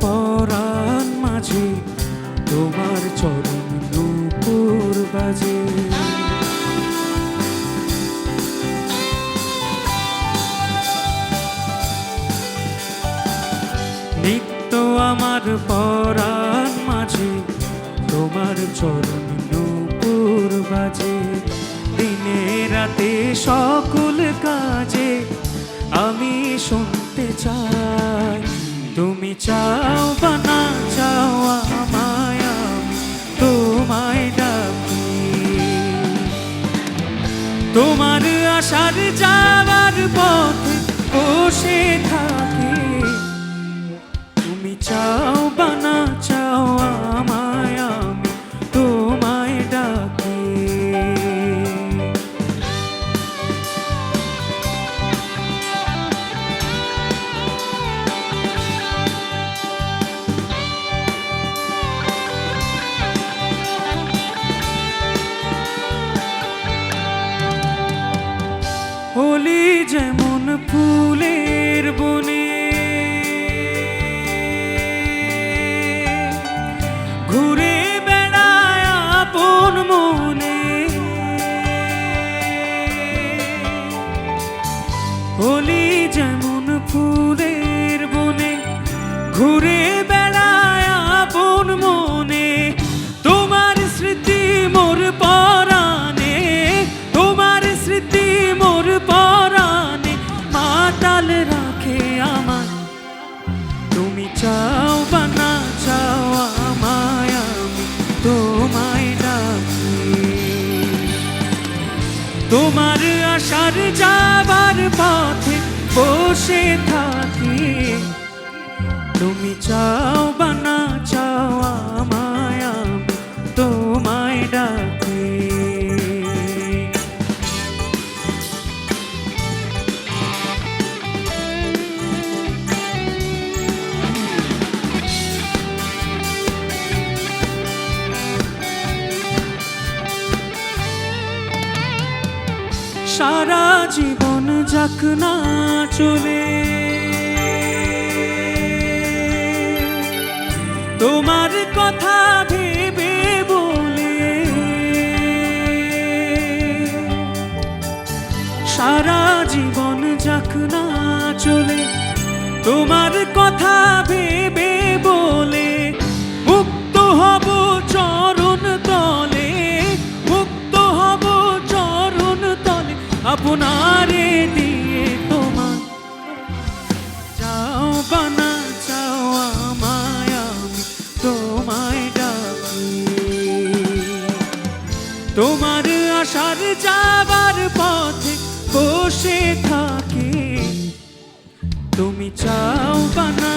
পরাণ মাঝে তোমার চরণ নূপুর বাজে। নিত্য আমার পরাণ মাঝে তোমার চরণ নূপুর বাজে। দিনে রাতে সকল কাজে আমি শুনতে চাই, তুমি চাও বা না চাও আমায় আমি তোমায় ডাকি। তোমার আশার যাওয়ার পথে বসে থাকি, তুমি চাও বা না চাও আমায় আমি তোমায় ডাকি। হলি যেমন ফুলের বনে ঘুরে বেড়ায় আপন মনে, হলি যেমন ফুলের বনে ঘুরে বেড়ায় আপন মনে। তোমার স্মৃতি মোর পরাণে, তোমার স্মৃতি মোর পরাণে মাতাল রাখে আমায়। তুমি চাও বা না চাও আমায় আমি তোমায় ডাকি। তোমার আশার যাবার পথে বসে থাকি, তুমি চাও বা না চাও আমায় আমি তোমায় ডাকি। সারা জীবন যাক না চলে তোমার কথা ভেবে বলে, সারা জীবন যাক না চলে তোমার কথা ভেবে বলে। মুক্ত হব চরণ তলে, মুক্ত হব চরণ তলে আপনারে দিয়ে তোমার। চাও বা না চাও আমায় আমি তোমায় ডাকি। তোমার আশার যাবার পথে বসে থাকি, তুমি চাও বা না